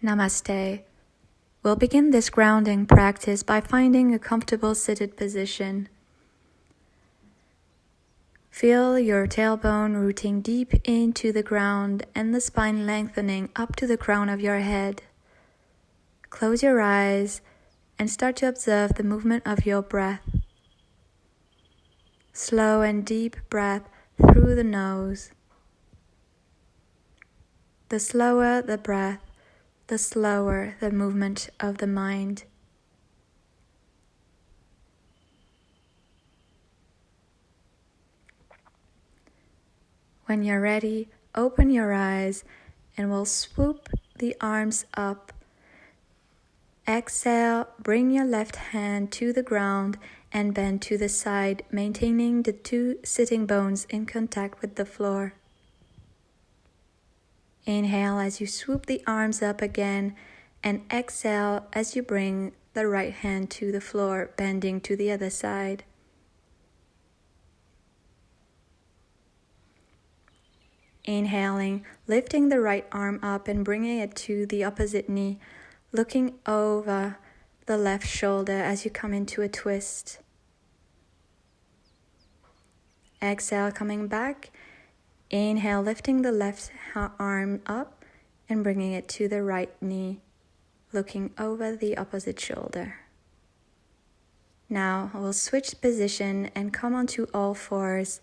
Namaste. We'll begin this grounding practice by finding a comfortable seated position. Feel your tailbone rooting deep into the ground and the spine lengthening up to the crown of your head. Close your eyes and start to observe the movement of your breath. Slow and deep breath through the nose. The slower the breath, the slower the movement of the mind. When you're ready, open your eyes and we'll swoop the arms up. Exhale, bring your left hand to the ground and bend to the side, maintaining the two sitting bones in contact with the floor. Inhale as you swoop the arms up again, and exhale as you bring the right hand to the floor, bending to the other side. Inhaling, lifting the right arm up and bringing it to the opposite knee, looking over the left shoulder as you come into a twist. Exhale, coming back. Inhale, lifting the left arm up and bringing it to the right knee, looking over the opposite shoulder. Now we'll switch position and come onto all fours,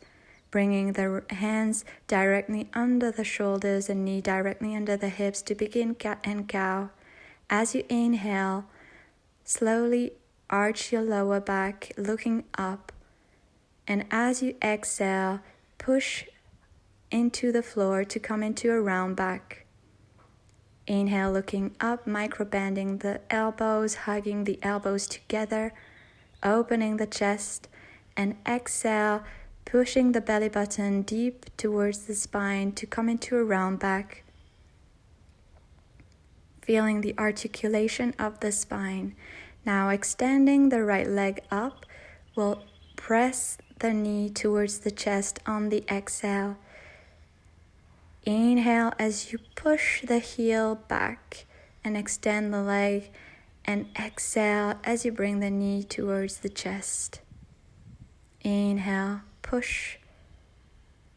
bringing the hands directly under the shoulders and knee directly under the hips to begin cat and cow. As you inhale, slowly arch your lower back, looking up. And as you exhale, push into the floor to come into a round back. Inhale, looking up, micro-bending the elbows, hugging the elbows together, opening the chest, and exhale, pushing the belly button deep towards the spine to come into a round back. Feeling the articulation of the spine. Now extending the right leg up, we'll press the knee towards the chest on the exhale. Inhale as you push the heel back and extend the leg, and exhale as you bring the knee towards the chest. Inhale, push,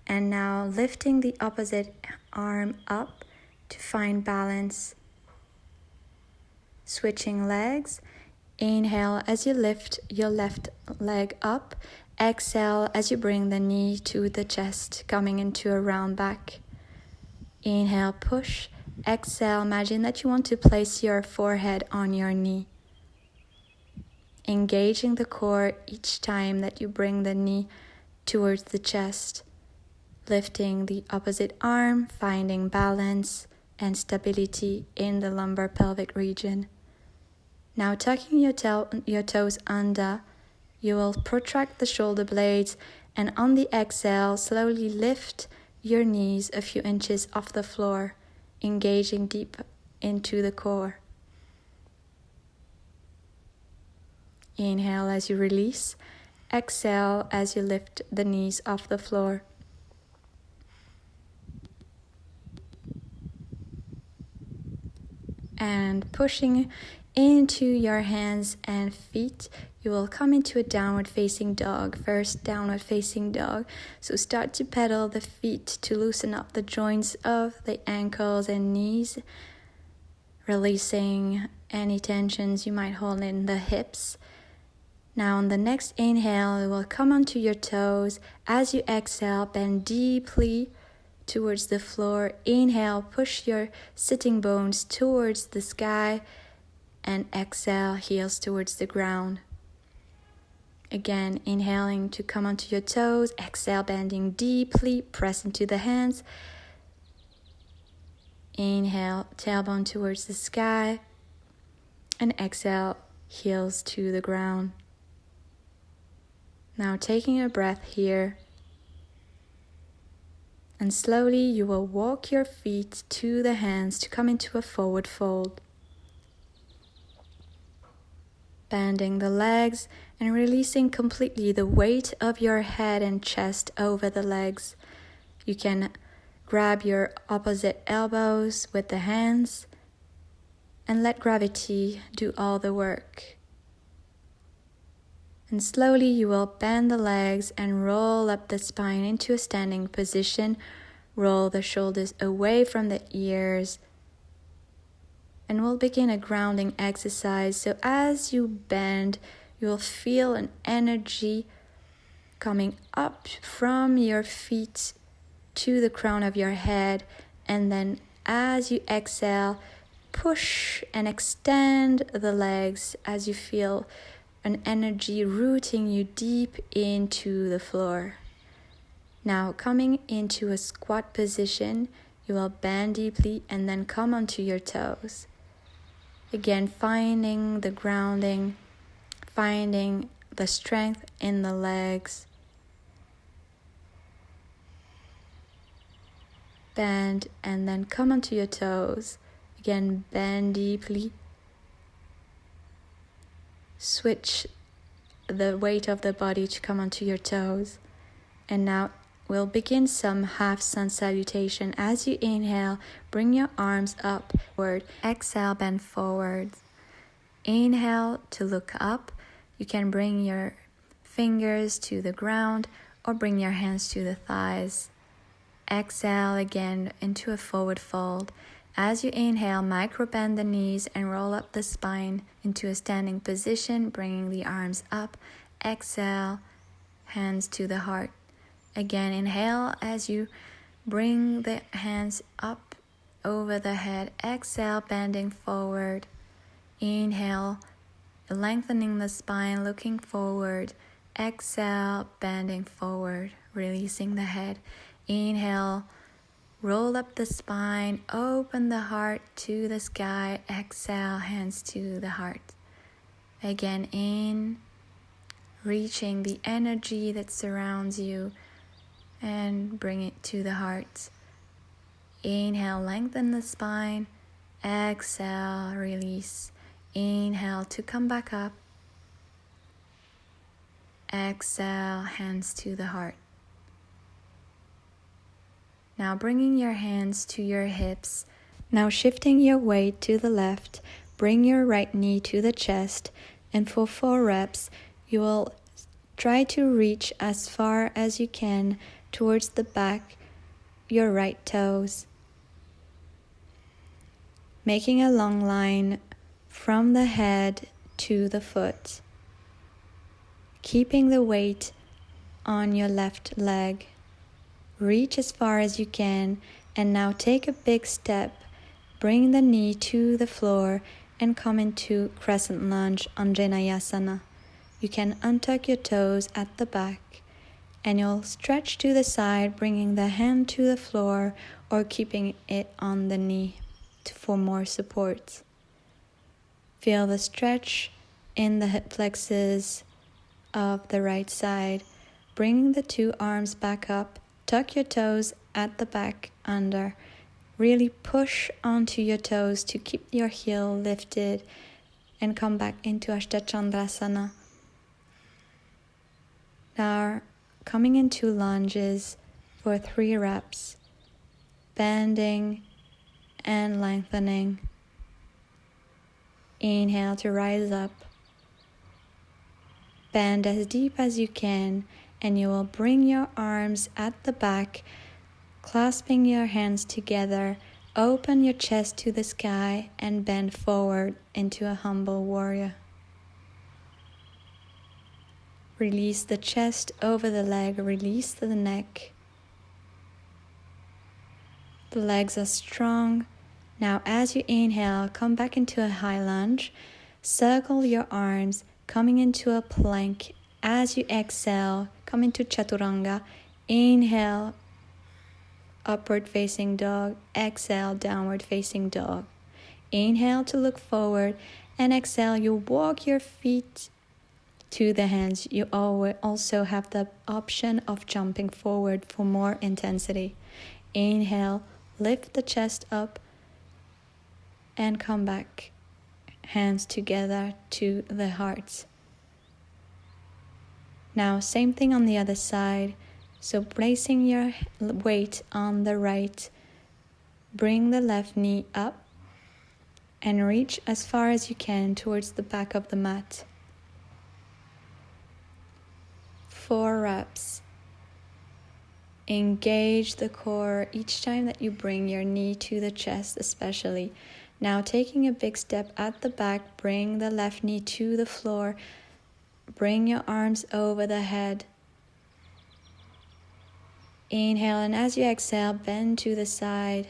and now lifting the opposite arm up to find balance. Switching legs. Inhale as you lift your left leg up. Exhale as you bring the knee to the chest, coming into a round back. Inhale, push. Exhale, imagine that you want to place your forehead on your knee. Engaging the core each time that you bring the knee towards the chest. Lifting the opposite arm, finding balance and stability in the lumbar pelvic region. Now tucking your toes under, you will protract the shoulder blades, and on the exhale, slowly lift your knees a few inches off the floor, engaging deep into the core. Inhale as you release. Exhale as you lift the knees off the floor. And pushing into your hands and feet, you will come into a downward facing dog. First downward facing dog. So start to pedal the feet to loosen up the joints of the ankles and knees, releasing any tensions you might hold in the hips. Now on the next inhale, you will come onto your toes. As you exhale, bend deeply towards the floor. Inhale, push your sitting bones towards the sky, and exhale, heels towards the ground. Again, inhaling to come onto your toes. Exhale, bending deeply, press into the hands. Inhale, tailbone towards the sky, and exhale, heels to the ground. Now taking a breath here, and slowly you will walk your feet to the hands to come into a forward fold. Bending the legs and releasing completely the weight of your head and chest over the legs. You can grab your opposite elbows with the hands and let gravity do all the work. And slowly you will bend the legs and roll up the spine into a standing position. Roll the shoulders away from the ears. And we'll begin a grounding exercise. So as you bend, you will feel an energy coming up from your feet to the crown of your head. And then as you exhale, push and extend the legs as you feel an energy rooting you deep into the floor. Now coming into a squat position, you will bend deeply and then come onto your toes. Again, finding the grounding, finding the strength in the legs. Bend and then come onto your toes. Again, bend deeply. Switch the weight of the body to come onto your toes. And now we'll begin some half sun salutation. As you inhale, bring your arms upward. Exhale, bend forward. Inhale to look up. You can bring your fingers to the ground or bring your hands to the thighs. Exhale again into a forward fold. As you inhale, micro bend the knees and roll up the spine into a standing position, bringing the arms up. Exhale, hands to the heart. Again, inhale as you bring the hands up over the head. Exhale, bending forward. Inhale, lengthening the spine, looking forward. Exhale, bending forward, releasing the head. Inhale, roll up the spine, open the heart to the sky. Exhale, hands to the heart. Again, in, reaching the energy that surrounds you and bring it to the heart. Inhale, lengthen the spine. Exhale, release. Inhale to come back up. Exhale, hands to the heart. Now bringing your hands to your hips. Now shifting your weight to the left. Bring your right knee to the chest. And for 4 reps, you will try to reach as far as you can towards the back, your right toes. Making a long line from the head to the foot. Keeping the weight on your left leg. Reach as far as you can, and now take a big step. Bring the knee to the floor and come into crescent lunge, Anjaneyasana. You can untuck your toes at the back, and you'll stretch to the side, bringing the hand to the floor or keeping it on the knee for more support. Feel the stretch in the hip flexors of the right side. Bring the 2 arms back up. Tuck your toes at the back under. Really push onto your toes to keep your heel lifted and come back into Ashtachandrasana. Now coming into lunges for 3 reps. Bending and lengthening. Inhale to rise up. Bend as deep as you can, and you will bring your arms at the back, clasping your hands together. Open your chest to the sky and bend forward into a humble warrior. Release the chest over the leg, release the neck. The legs are strong. Now as you inhale, come back into a high lunge. Circle your arms, coming into a plank. As you exhale, come into Chaturanga. Inhale, upward facing dog. Exhale, downward facing dog. Inhale to look forward, and exhale, you walk your feet to the hands. You also have the option of jumping forward for more intensity. Inhale, lift the chest up and come back. Hands together to the heart. Now same thing on the other side. So placing your weight on the right, bring the left knee up and reach as far as you can towards the back of the mat. 4 reps. Engage the core each time that you bring your knee to the chest, especially. Now taking a big step at the back, bring the left knee to the floor. Bring your arms over the head. Inhale, and as you exhale, bend to the side.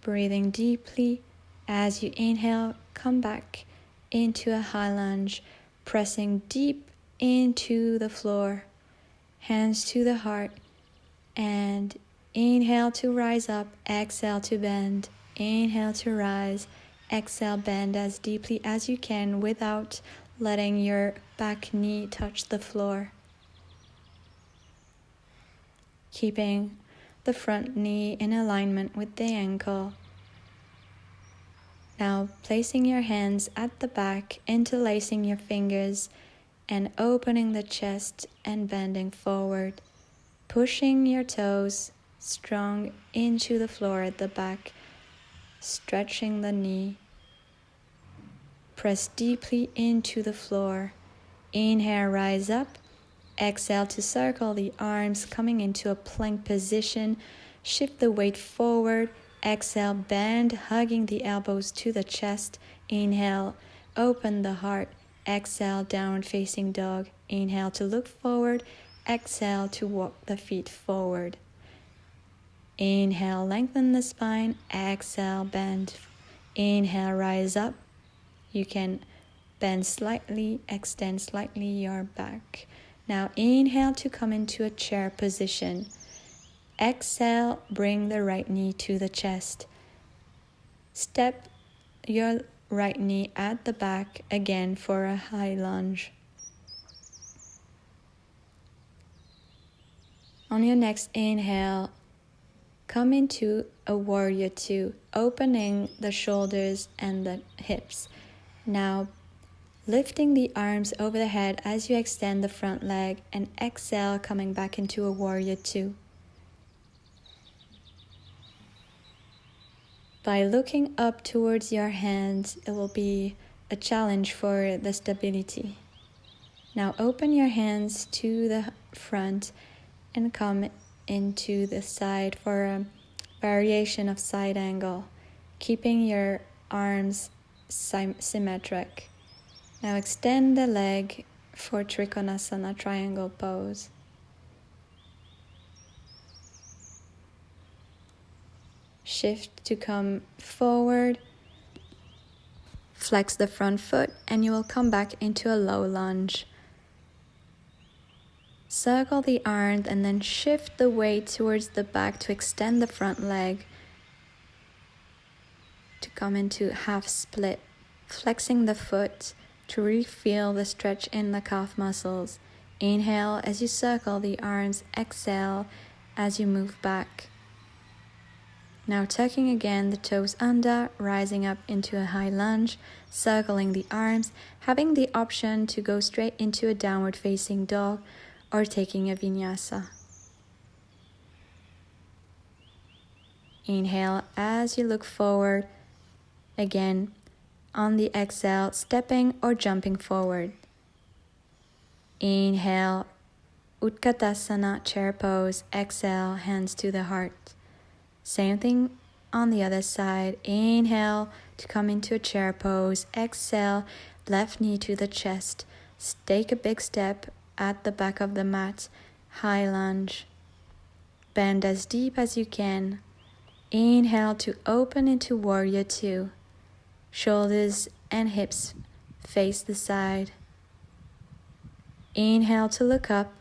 Breathing deeply. As you inhale, come back into a high lunge, pressing deep into the floor, hands to the heart, and inhale to rise up, exhale to bend, inhale to rise, exhale, bend as deeply as you can without letting your back knee touch the floor. Keeping the front knee in alignment with the ankle. Now placing your hands at the back, interlacing your fingers and opening the chest and bending forward. Pushing your toes strong into the floor at the back, stretching the knee. Press deeply into the floor. Inhale, rise up. Exhale to circle the arms, coming into a plank position. Shift the weight forward. Exhale, bend, hugging the elbows to the chest. Inhale, open the heart. Exhale, downward facing dog. Inhale to look forward. Exhale to walk the feet forward. Inhale, lengthen the spine. Exhale, bend. Inhale, rise up. You can bend slightly, extend slightly your back. Now inhale to come into a chair position. Exhale, bring the right knee to the chest. Step your right knee at the back again for a high lunge. On your next inhale, come into a warrior 2, opening the shoulders and the hips. Now lifting the arms over the head as you extend the front leg, and exhale, coming back into a warrior 2. By looking up towards your hands, it will be a challenge for the stability. Now open your hands to the front and come into the side for a variation of side angle, keeping your arms symmetric. Now extend the leg for Trikonasana triangle pose. Shift to come forward, flex the front foot, and you will come back into a low lunge. Circle the arms and then shift the weight towards the back to extend the front leg to come into half split, flexing the foot to really feel the stretch in the calf muscles. Inhale as you circle the arms, exhale as you move back. Now tucking again the toes under, rising up into a high lunge, circling the arms, having the option to go straight into a downward facing dog or taking a vinyasa. Inhale as you look forward, again on the exhale, stepping or jumping forward. Inhale, Utkatasana, chair pose. Exhale, hands to the heart. Same thing on the other side. Inhale to come into a chair pose. Exhale, left knee to the chest. Take a big step at the back of the mat. High lunge. Bend as deep as you can. Inhale to open into warrior 2. Shoulders and hips face the side. Inhale to look up.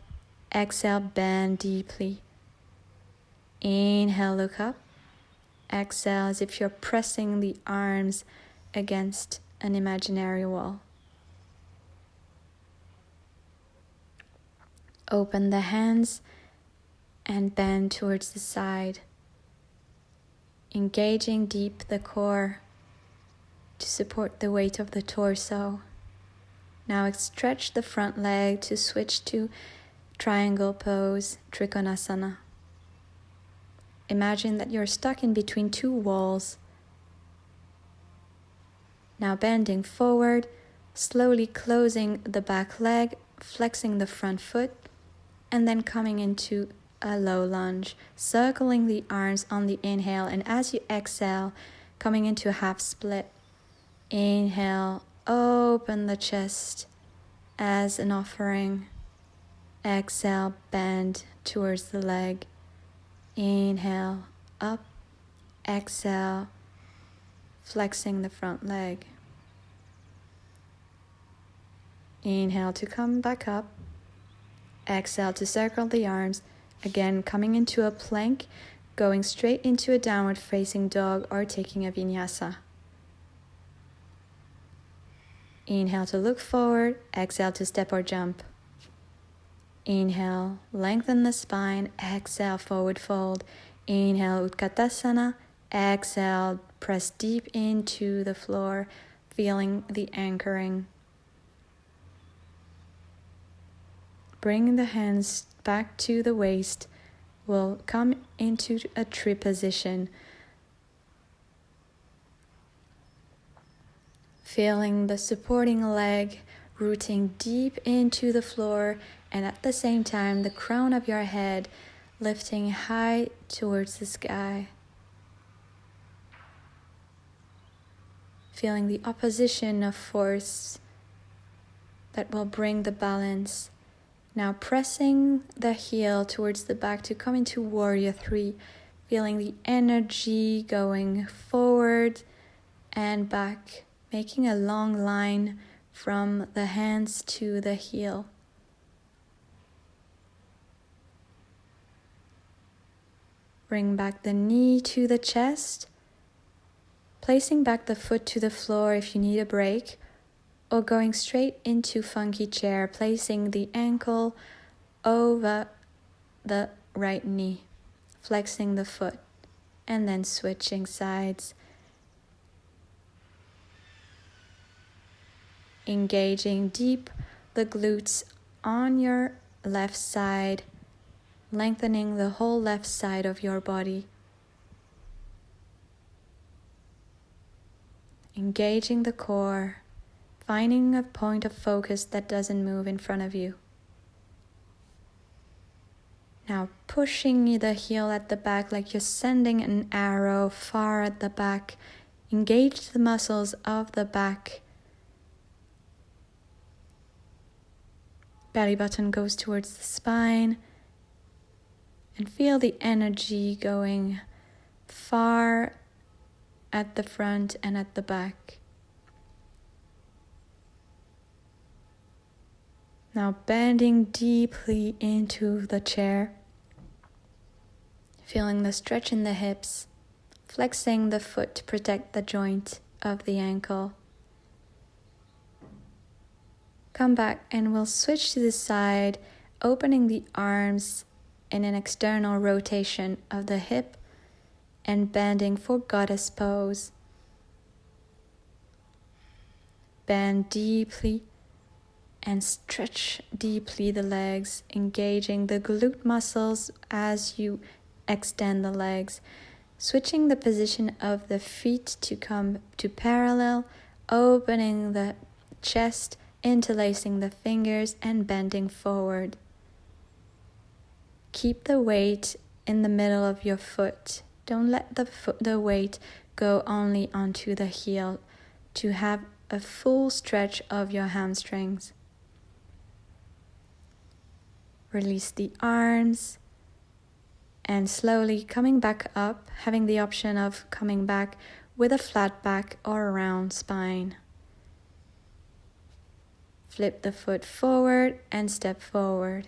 Exhale, bend deeply. Inhale, look up. Exhale as if you're pressing the arms against an imaginary wall. Open the hands and bend towards the side, engaging deep the core to support the weight of the torso. Now stretch the front leg to switch to Triangle pose, Trikonasana. Imagine that you're stuck in between two walls. Now bending forward, slowly closing the back leg, flexing the front foot, and then coming into a low lunge, circling the arms on the inhale, and as you exhale, coming into a half split. Inhale, open the chest as an offering. Exhale, bend towards the leg. Inhale, up. Exhale, flexing the front leg. Inhale to come back up. Exhale to circle the arms. Again, coming into a plank, going straight into a downward facing dog or taking a vinyasa. Inhale to look forward. Exhale to step or jump. Inhale, lengthen the spine. Exhale, forward fold. Inhale, Utkatasana. Exhale, press deep into the floor, feeling the anchoring. Bring the hands back to the waist. We'll come into a tree position. Feeling the supporting leg rooting deep into the floor, and at the same time the crown of your head lifting high towards the sky. Feeling the opposition of force that will bring the balance. Now pressing the heel towards the back to come into Warrior 3, feeling the energy going forward and back, making a long line from the hands to the heel. Bring back the knee to the chest, placing back the foot to the floor if you need a break, or going straight into funky chair, placing the ankle over the right knee, flexing the foot, and then switching sides. Engaging deep the glutes on your left side, lengthening the whole left side of your body. Engaging the core, finding a point of focus that doesn't move in front of you. Now pushing the heel at the back like you're sending an arrow far at the back. Engage the muscles of the back. Belly button goes towards the spine, and feel the energy going far at the front and at the back. Now bending deeply into the chair, feeling the stretch in the hips, flexing the foot to protect the joint of the ankle. Come back and we'll switch to the side, opening the arms in an external rotation of the hip and bending for goddess pose. Bend deeply and stretch deeply the legs, engaging the glute muscles as you extend the legs. Switching the position of the feet to come to parallel, opening the chest, interlacing the fingers and bending forward. Keep the weight in the middle of your foot. Don't let the weight go only onto the heel to have a full stretch of your hamstrings. Release the arms and slowly coming back up, having the option of coming back with a flat back or a round spine. Flip the foot forward and step forward.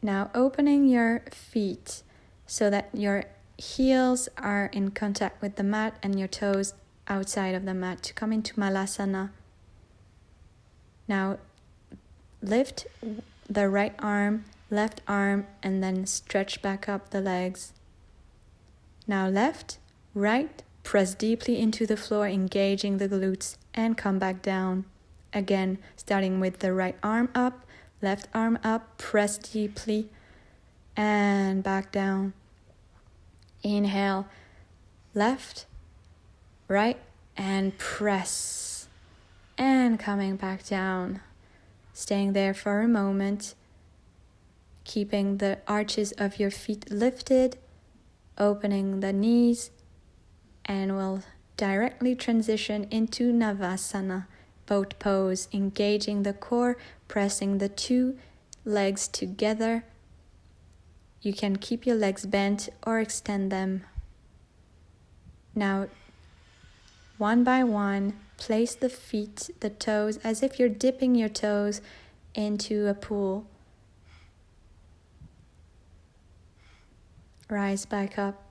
Now opening your feet so that your heels are in contact with the mat and your toes outside of the mat to come into Malasana. Now lift the right arm, left arm, and then stretch back up the legs. Now left, right, press deeply into the floor, engaging the glutes, and come back down. Again, starting with the right arm up, Left arm up, press deeply, and back down. Inhale, left, right, and press. And coming back down. Staying there for a moment, keeping the arches of your feet lifted, opening the knees, and we'll directly transition into Navasana, boat pose, engaging the core, pressing the two legs together. You can keep your legs bent or extend them. Now, one by one, place the feet, the toes, as if you're dipping your toes into a pool. Rise back up.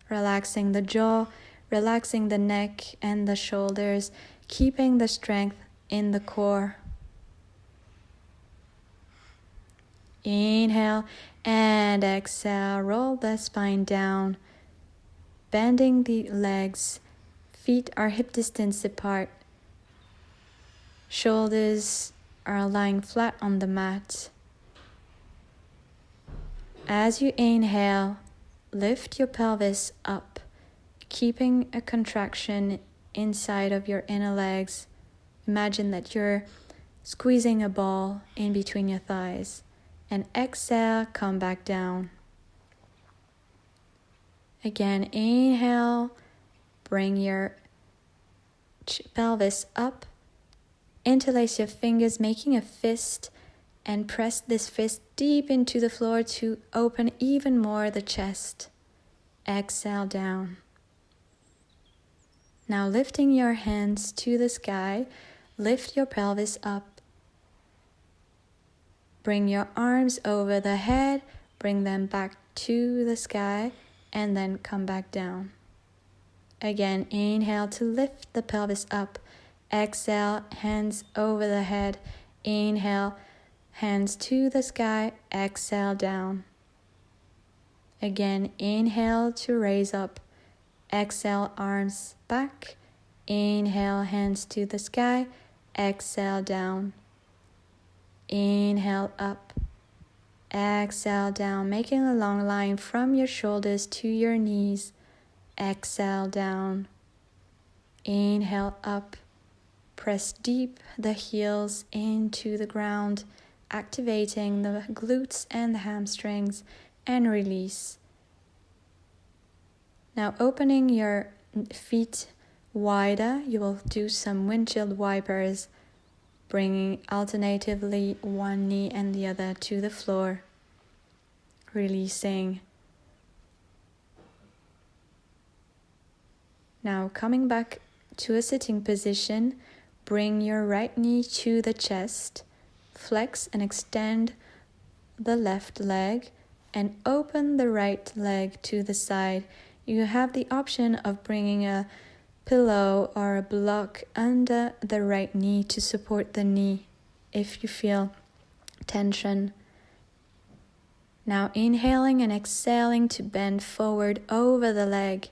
Relaxing the jaw, relaxing the neck and the shoulders, keeping the strength in the core. Inhale and exhale, roll the spine down, bending the legs, feet are hip distance apart, shoulders are lying flat on the mat. As you inhale, lift your pelvis up, keeping a contraction inside of your inner legs. Imagine that you're squeezing a ball in between your thighs. And exhale, come back down. Again, inhale, bring your pelvis up, interlace your fingers, making a fist, and press this fist deep into the floor to open even more the chest. Exhale down. Now lifting your hands to the sky, lift your pelvis up. Bring your arms over the head, bring them back to the sky, and then come back down. Again, inhale to lift the pelvis up. Exhale, hands over the head. Inhale, hands to the sky. Exhale, down. Again, inhale to raise up. Exhale, arms back. Inhale, hands to the sky. Exhale, down. Inhale up, exhale down, making a long line from your shoulders to your knees. Exhale down, inhale up, press deep the heels into the ground, activating the glutes and the hamstrings, and release. Now opening your feet wider, you will do some windshield wipers, bringing alternatively one knee and the other to the floor, releasing. Now coming back to a sitting position, bring your right knee to the chest, flex and extend the left leg, and open the right leg to the side. You have the option of bringing a pillow or a block under the right knee to support the knee if you feel tension. Now inhaling and exhaling to bend forward over the leg,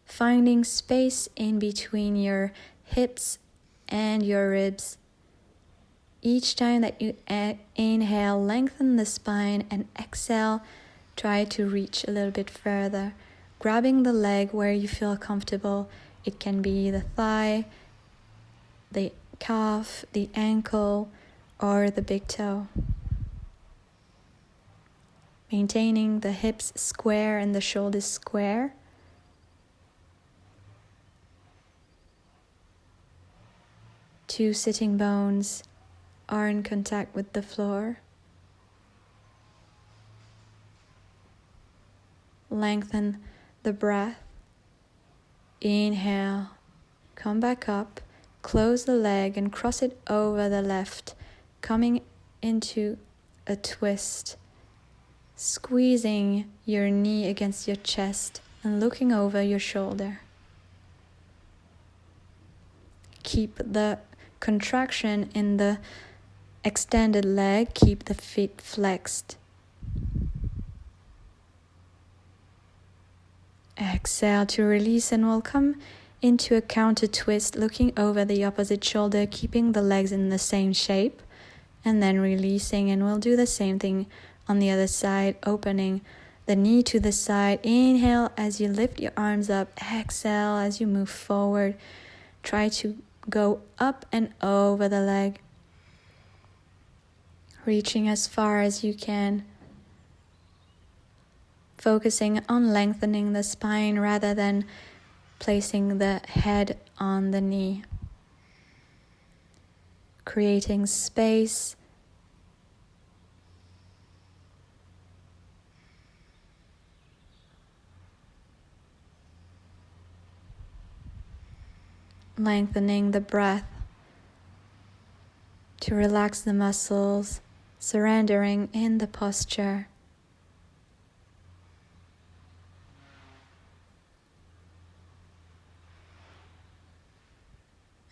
finding space in between your hips and your ribs. Each time that you inhale, lengthen the spine, and exhale, try to reach a little bit further, grabbing the leg where you feel comfortable. It can be the thigh, the calf, the ankle, or the big toe. Maintaining the hips square and the shoulders square. Two sitting bones are in contact with the floor. Lengthen the breath. Inhale, come back up, close the leg and cross it over the left, coming into a twist, squeezing your knee against your chest and looking over your shoulder. Keep the contraction in the extended leg, keep the feet flexed. Exhale to release, and we'll come into a counter twist, looking over the opposite shoulder, keeping the legs in the same shape. and then releasing. And we'll do the same thing on the other side, opening the knee to the side. Inhale as you lift your arms up. Exhale as you move forward. Try to go up and over the leg, reaching as far as you can, focusing on lengthening the spine rather than placing the head on the knee, creating space, lengthening the breath to relax the muscles, surrendering in the posture.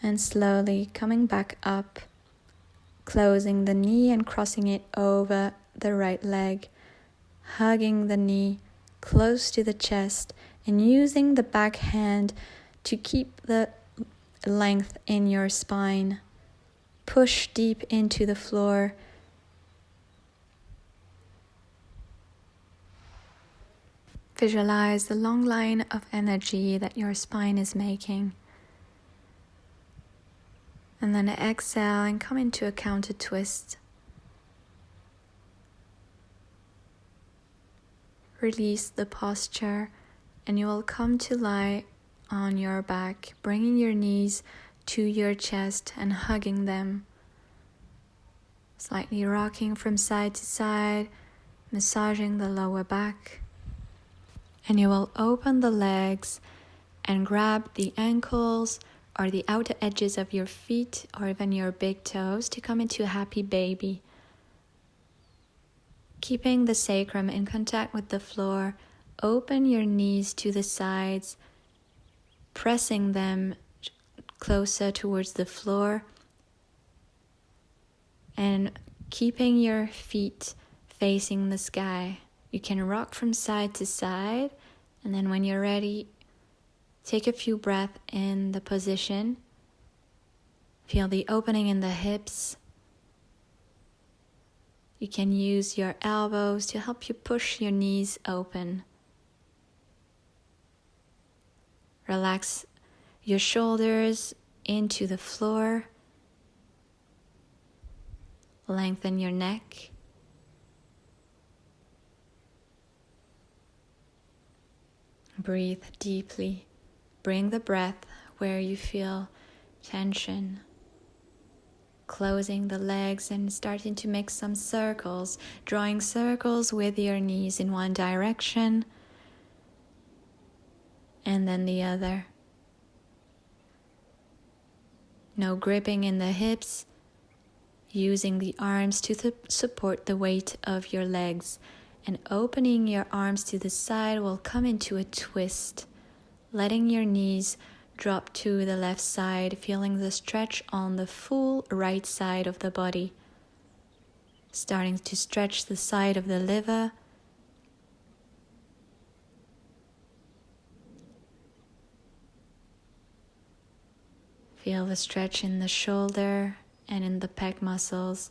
And slowly coming back up, closing the knee and crossing it over the right leg, hugging the knee close to the chest and using the back hand to keep the length in your spine. Push deep into the floor. Visualize the long line of energy that your spine is making. And then exhale and come into a counter twist. Release the posture and you will come to lie on your back, bringing your knees to your chest and hugging them. Slightly rocking from side to side, massaging the lower back. And you will open the legs and grab the ankles or the outer edges of your feet or even your big toes to come into a happy baby. Keeping the sacrum in contact with the floor, open your knees to the sides, pressing them closer towards the floor and keeping your feet facing the sky. You can rock from side to side, and then when you're ready, take a few breaths in the position. Feel the opening in the hips. You can use your elbows to help you push your knees open. Relax your shoulders into the floor. Lengthen your neck. Breathe deeply. Bring the breath where you feel tension. Closing the legs and starting to make some circles, drawing circles with your knees in one direction and then the other. No gripping in the hips, using the arms to support the weight of your legs, and opening your arms to the side will come into a twist, letting your knees drop to the left side, feeling the stretch on the full right side of the body. Starting to stretch the side of the liver. Feel the stretch in the shoulder and in the pec muscles.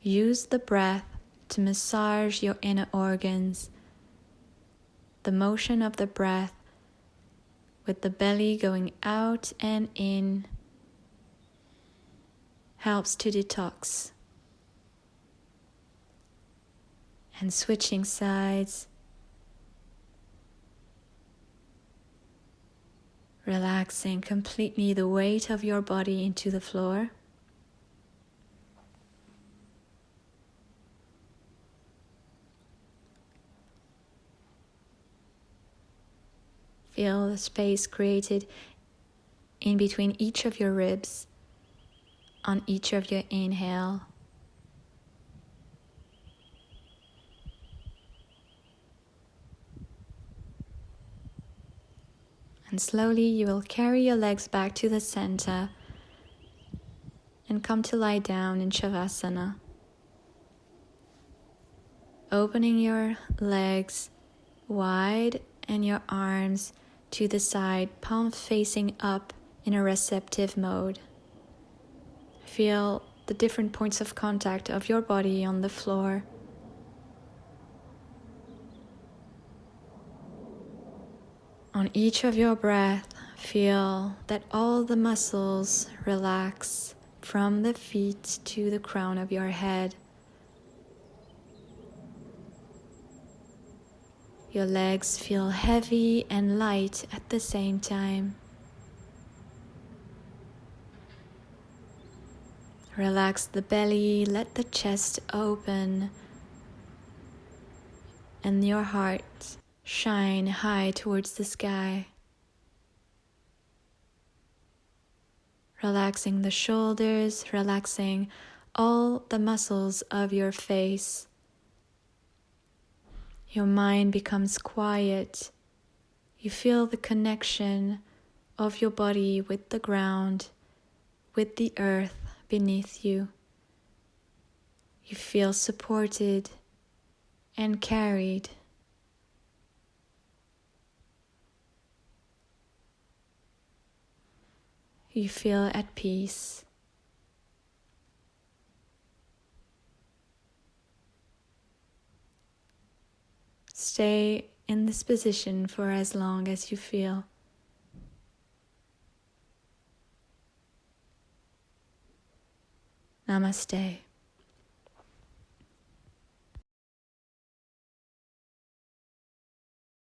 Use the breath to massage your inner organs. The motion of the breath with the belly going out and in helps to detox. And switching sides. Relaxing completely the weight of your body into the floor. Feel the space created in between each of your ribs on each of your inhale. And slowly you will carry your legs back to the center and come to lie down in Shavasana. Opening your legs wide and your arms to the side, palm facing up in a receptive mode. Feel the different points of contact of your body on the floor. On each of your breaths, feel that all the muscles relax from the feet to the crown of your head. Your legs feel heavy and light at the same time. Relax the belly, let the chest open, and your heart shine high towards the sky. Relaxing the shoulders, relaxing all the muscles of your face. Your mind becomes quiet. You feel the connection of your body with the ground, with the earth beneath you. You feel supported and carried. You feel at peace. Stay in this position for as long as you feel. Namaste.